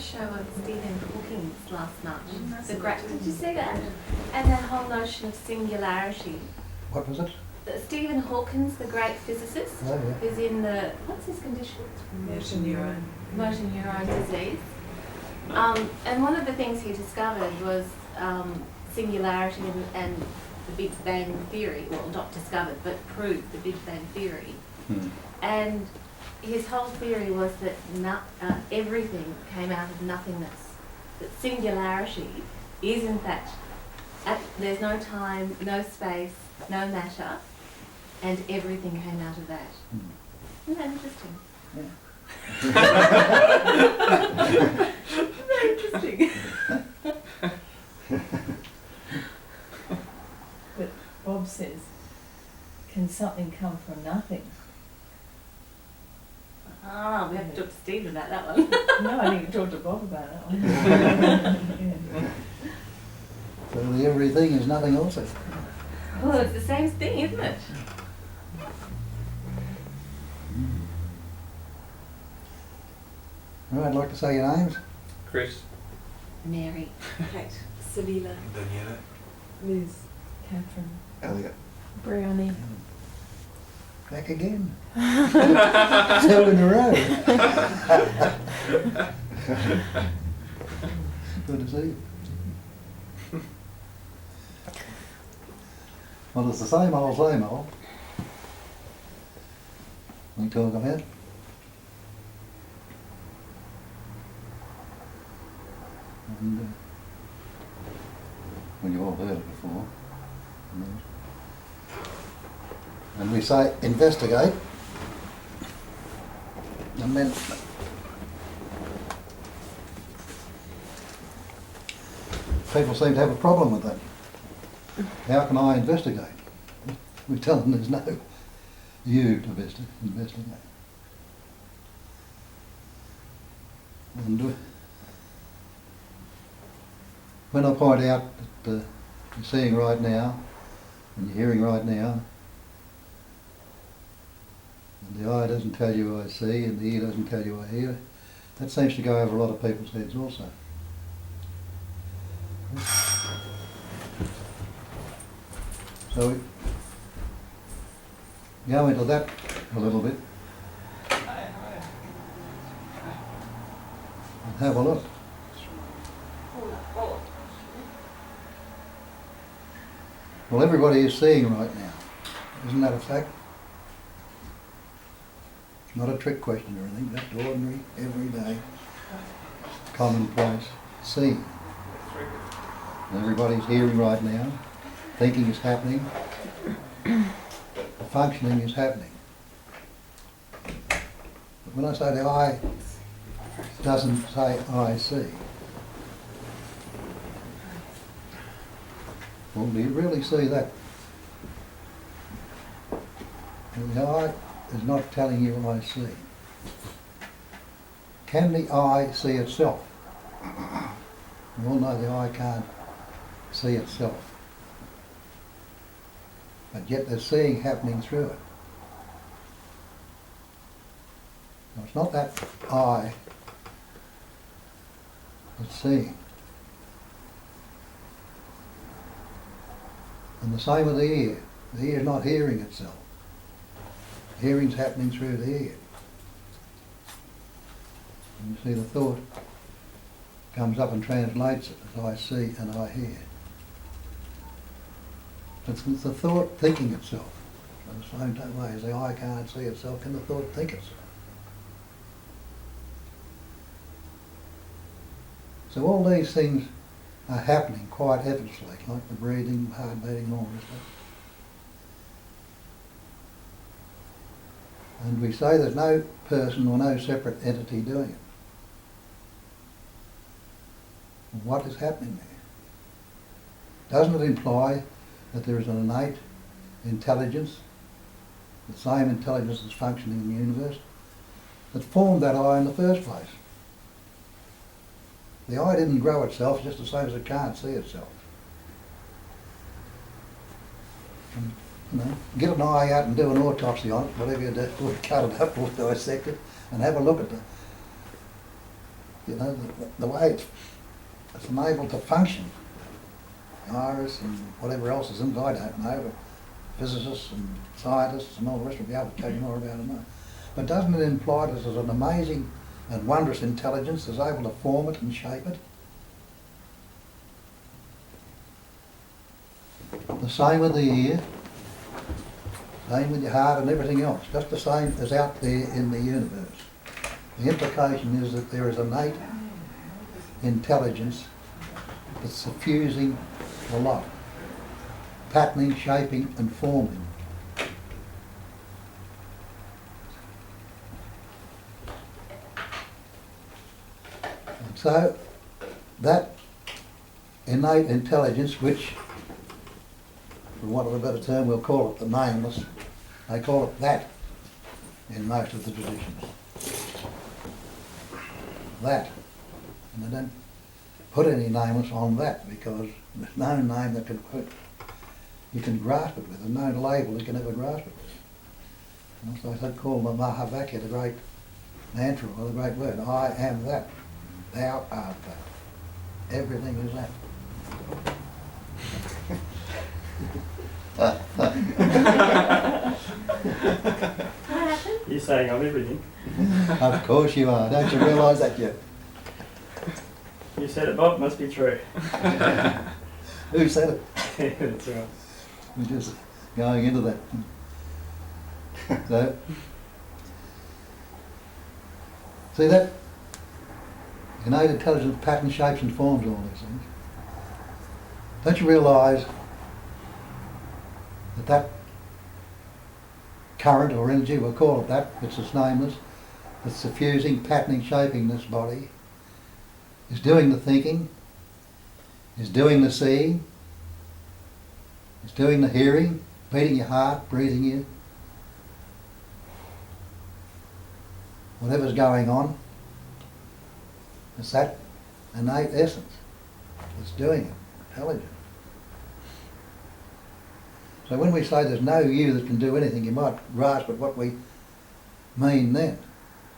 show of Stephen Hawking's last night. Did you see see that? And that whole notion of singularity. What was it? Stephen Hawking's, the great physicist, who's in the, what's his condition? Motor neurone. Motor neurone disease. And one of the things he discovered was singularity and the Big Bang theory, well, not discovered, but proved the Big Bang theory. And his whole theory was that everything came out of nothingness. That singularity is in fact, there's no time, no space, no matter, and everything came out of that. Isn't that interesting? Yeah. Very interesting. But Bob says, can something come from nothing? Ah, we have to talk to Steve about that one. No, I need to talk to Bob about that one. So the everything is nothing also. Well, it's the same thing, isn't it? All right, I'd like to say your names. Chris. Mary. Kate. Salila. Daniela. Liz. Catherine. Elliot. Brownie. Back again. 2 in a row. Good to see you. Well, it's the same old, same old. We talk about. And, well, you've all heard it before. And we say investigate, and then people seem to have a problem with that. How can I investigate? We tell them there's no you to investigate. And when I point out that you're seeing right now, and you're hearing right now, and the eye doesn't tell you I see, and the ear doesn't tell you I hear, that seems to go over a lot of people's heads also. So we go into that a little bit and have a look. Well, everybody is seeing right now. Isn't that a fact? It's not a trick question or anything, just ordinary, everyday, commonplace seeing. Everybody's hearing right now. Thinking is happening. Functioning is happening. But when I say the eye doesn't say I see, well, do you really see that? The eye is not telling you I see. Can the eye see itself? We all know the eye can't see itself. But yet there's seeing happening through it. So it's not that eye that's seeing. And the same with the ear. The ear is not hearing itself. Hearing's happening through the ear. And you see the thought comes up and translates it as I see and I hear. It's the thought thinking itself. In the same way as the eye can't see itself, can the thought think itself? So all these things are happening quite effortlessly, like the breathing, heart beating, all this stuff. And we say there's no person or no separate entity doing it. What is happening there? Doesn't it imply that there is an innate intelligence, the same intelligence that's functioning in the universe, that formed that eye in the first place? The eye didn't grow itself just the same as it can't see itself. And, you know, get an eye out and do an autopsy on it, whatever you do, or cut it up or dissect it, and have a look at you know, the way it's unable to function. Iris and whatever else is in it, I don't know, but physicists and scientists and all the rest will be able to tell you more about it now. But doesn't it imply that there's an amazing and wondrous intelligence that's able to form it and shape it? The same with the ear, same with your heart and everything else, just the same as out there in the universe. The implication is that there is innate intelligence that's suffusing a lot, patterning, shaping and forming. And so that innate intelligence, which for want of a better term we'll call it the nameless, they call it that in most of the traditions. That. And they don't put any nameless on that because there's no name that you can grasp it with. There's no label you can ever grasp it with. And so they call the Mahavakya, the great mantra or the great word. I am that. Thou art that. Everything is that. What happened? You're saying I'm everything. Of course you are. Don't you realise that yet? You said it, Bob. Must be true. Who said it? That's right. We're just going into that. So, see that? Innate intelligence, pattern, shapes and forms all these things. Don't you realise that that current or energy, we'll call it that, it's just nameless, that's suffusing, patterning, shaping this body, is doing the thinking, is doing the seeing, is doing the hearing, beating your heart, breathing you, whatever's going on, it's that innate essence that's doing it, intelligent. So when we say there's no you that can do anything, you might grasp at what we mean then.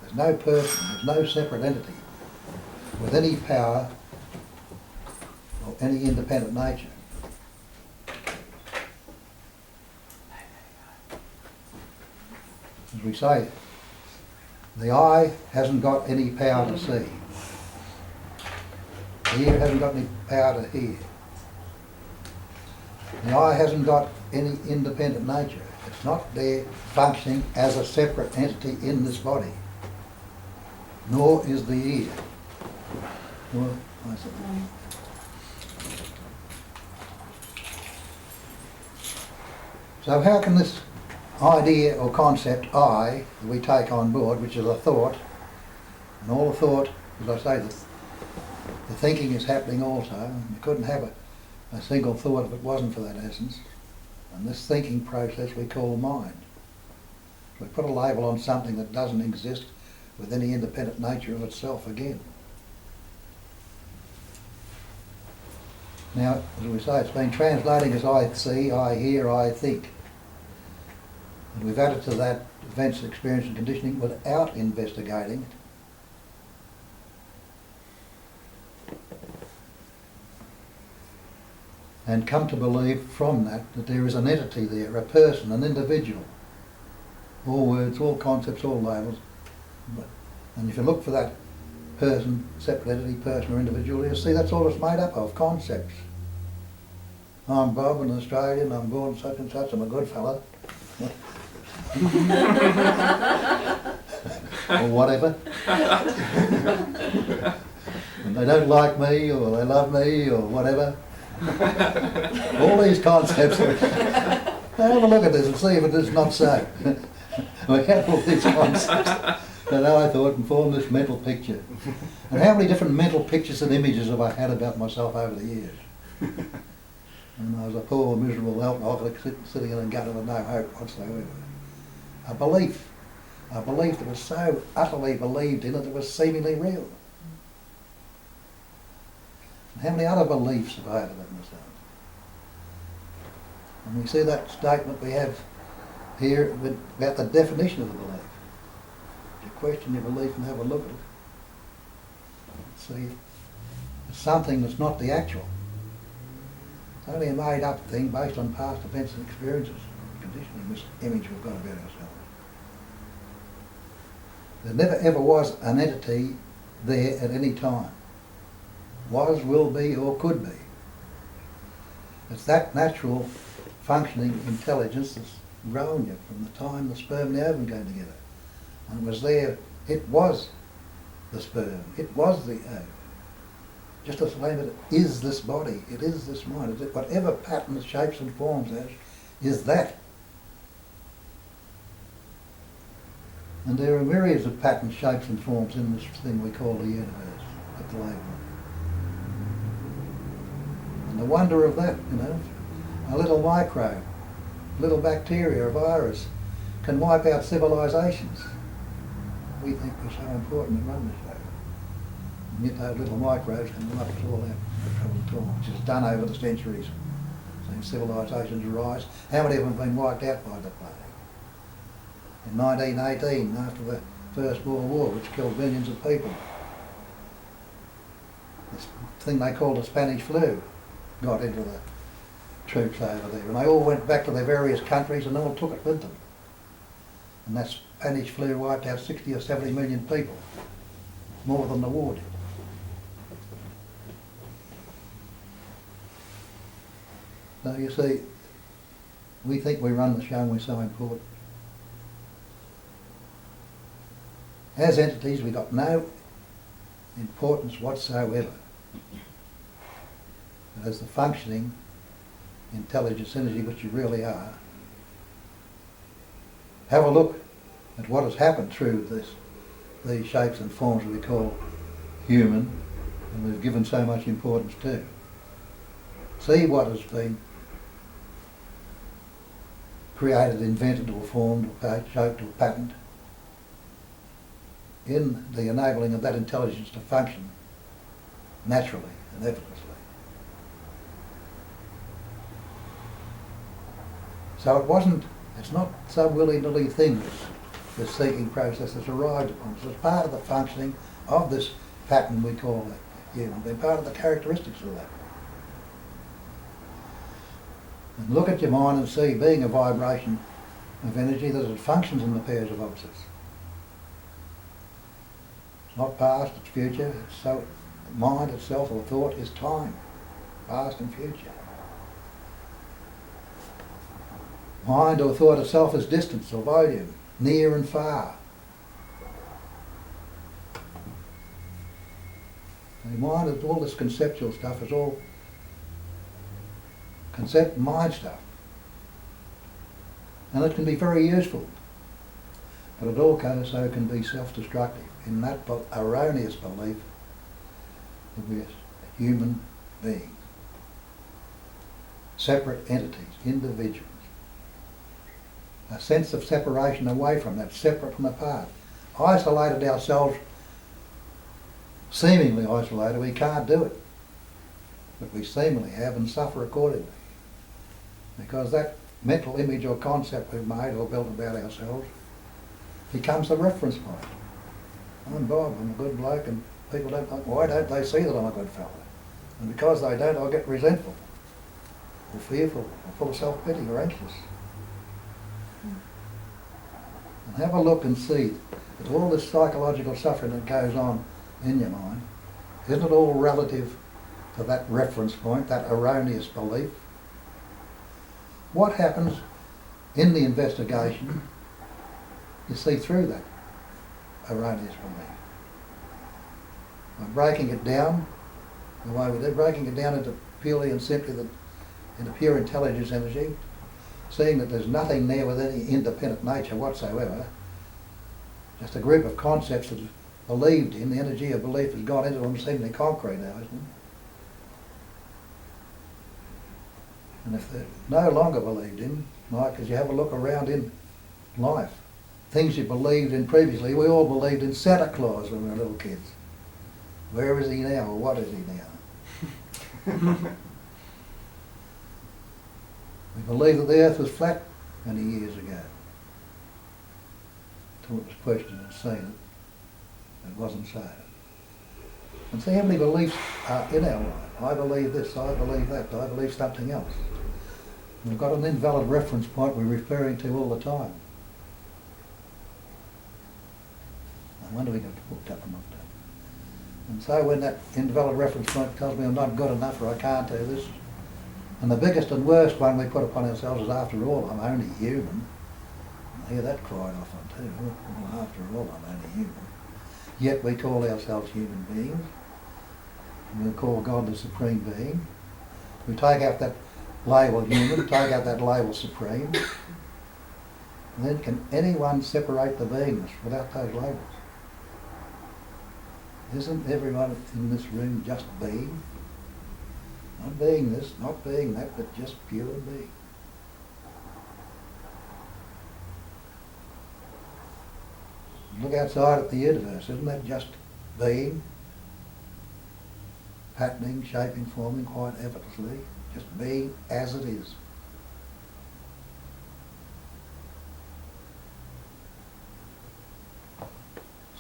There's no person, there's no separate entity with any power or any independent nature. As we say, the eye hasn't got any power to see. The ear hasn't got any power to hear. The eye hasn't got any independent nature. It's not there functioning as a separate entity in this body. Nor is the ear. Well, I said, so how can this idea or concept I that we take on board, which is a thought, and all the thought, as I say, the thinking is happening also, and you couldn't have a single thought if it wasn't for that essence. And this thinking process we call mind. So we put a label on something that doesn't exist with any independent nature of itself again. Now, as we say, it's been translating as I see, I hear, I think. And we've added to that events, experience and conditioning without investigating it. And come to believe from that there is an entity there, a person, an individual. All words, all concepts, all labels. And if you look for that person, separate entity, person or individual, you'll see that's all it's made up of, concepts. I'm Bob, an Australian, I'm born such and such, I'm a good fella. Or whatever. And they don't like me, or they love me, or whatever. All these concepts. Now have a look at this and see if it is not so. We have all these concepts that I thought and formed this mental picture. And how many different mental pictures and images have I had about myself over the years? And I was a poor, miserable alcoholic sitting in a gutter with no hope whatsoever. A belief that was so utterly believed in that it was seemingly real. And how many other beliefs have I had about myself? And we see that statement we have here about the definition of the belief. You question your belief and have a look at it. See, it's something that's not the actual. It's only a made-up thing based on past events and experiences, conditioning this image we've got about ourselves. There never ever was an entity there at any time. Was, will be, or could be. It's that natural functioning intelligence that's grown you from the time the sperm and the ovum came together. And it was there, it was the sperm, it was the ovum. Just the same as it is this body, it is this mind, it, whatever patterns, shapes and forms has, is that. And there are myriads of patterns, shapes and forms in this thing we call the universe, at the label. And the wonder of that, you know, a little microbe, little bacteria, a virus, can wipe out civilizations. We think we're so important and run this over. And yet those little microbes can wipe us all out, no trouble at all, which is done over the centuries. Seen civilizations rise. How many of them have been wiped out by the plague? In 1918, after the First World War, which killed millions of people, this thing they called the Spanish flu got into the troops over there, and they all went back to their various countries and all took it with them. And that Spanish flu wiped out 60 or 70 million people, more than the war did. So you see, we think we run the show and we're so important. As entities, we've got no importance whatsoever. But as the functioning intelligence energy, which you really are, have a look at what has happened through these shapes and forms we call human, and we've given so much importance to. See what has been created, invented or formed or shaped or patterned in the enabling of that intelligence to function naturally and effortlessly. So it's not some willy-nilly thing this seeking process has arrived upon. So it's part of the functioning of this pattern we call human, being part of the characteristics of that. And look at your mind and see, being a vibration of energy, that it functions in the pairs of opposites. It's not past, it's future. It's so mind itself or thought is time, past and future. Mind or thought itself is distance or volume, near and far. The mind is all this conceptual stuff, is all concept mind stuff. And it can be very useful, but it also can be self-destructive in that erroneous belief that we're human beings, separate entities, individuals. A sense of separation away from that, separate from apart. Isolated ourselves, seemingly isolated, we can't do it. But we seemingly have and suffer accordingly. Because that mental image or concept we've made or built about ourselves becomes the reference point. I'm Bob, I'm a good bloke, and people don't think, why don't they see that I'm a good fellow? And because they don't, I'll get resentful, or fearful, or full of self-pity, or anxious. And have a look and see that all this psychological suffering that goes on in your mind, isn't it all relative to that reference point, that erroneous belief? What happens in the investigation, you see through that erroneous belief. By breaking it down, the way we did, breaking it down into purely and simply into pure intelligence energy, seeing that there's nothing there with any independent nature whatsoever, just a group of concepts that are believed in, the energy of belief has gone into them, seemingly concrete now, isn't it? And if they're no longer believed in, like as you have a look around in life, things you believed in previously, we all believed in Santa Claus when we were little kids. Where is he now, or what is he now? We believed that the earth was flat many years ago, until it was questioned and seen that it wasn't so. And see how many beliefs are in our life. I believe this, I believe that, I believe something else. We've got an invalid reference point we're referring to all the time. I wonder we got hooked up or not. And so when that invalid reference point tells me I'm not good enough or I can't do this, and the biggest and worst one we put upon ourselves is, after all, I'm only human. I hear that cried often too. Well, after all, I'm only human. Yet we call ourselves human beings. And we call God the Supreme Being. We take out that label human, take out that label supreme. And then can anyone separate the beingness without those labels? Isn't everyone in this room just being? Not being this, not being that, but just pure being. Look outside at the universe, isn't that just being? Patterning, shaping, forming quite effortlessly, just being as it is.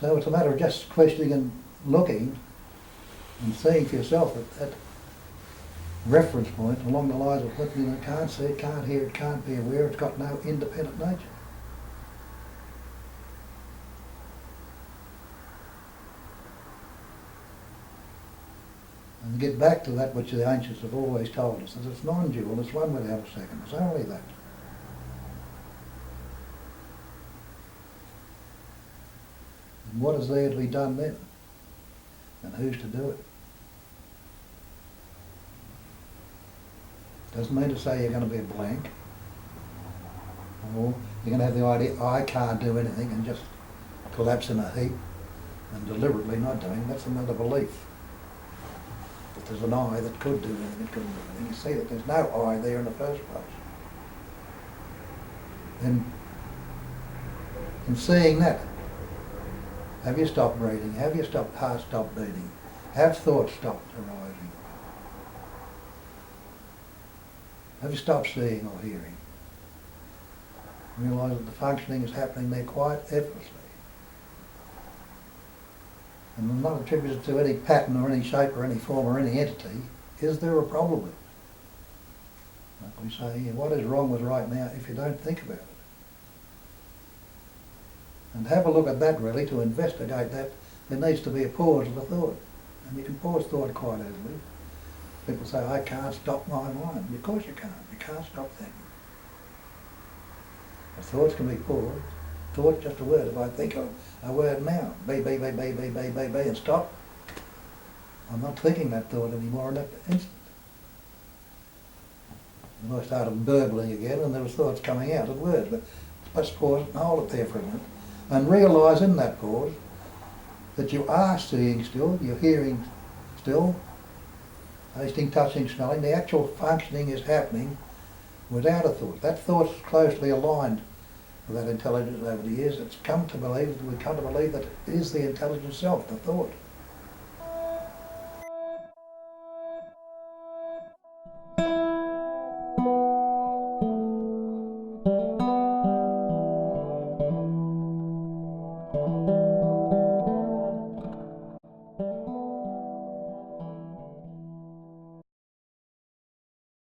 So it's a matter of just questioning and looking and seeing for yourself that reference point along the lines of what you can't see it, can't hear it, can't be aware, it's got no independent nature. And get back to that which the ancients have always told us, that it's non-dual, it's one without a second, it's only that. And what is there to be done then? And who's to do it? Doesn't mean to say you're going to be a blank, or you're going to have the idea, I can't do anything, and just collapse in a heap and deliberately not doing. That's another belief. That there's an I that could do anything, it couldn't do anything. You see that there's no I there in the first place. Then, in seeing that, have you stopped breathing? Have your heart stopped beating? Have thoughts stopped arising? Have you stopped seeing or hearing? Realise that the functioning is happening there quite effortlessly. And not attributed to any pattern or any shape or any form or any entity. Is there a problem with it? Like we say here, what is wrong with right now if you don't think about it? And have a look at that really, to investigate that. There needs to be a pause of the thought. And you can pause thought quite easily. People say, I can't stop my mind. Of course you can't. You can't stop thinking. But thoughts can be paused. Thought, just a word. If I think of a word now, be, and stop, I'm not thinking that thought anymore in that instant. And I started burbling again, and there was thoughts coming out of words. But let's pause and hold it there for a minute. And realise in that pause that you are seeing still, you're hearing still, tasting, touching, smelling. The actual functioning is happening without a thought. That thought's closely aligned with that intelligence over the years. We've come to believe that it is the intelligence itself, the thought.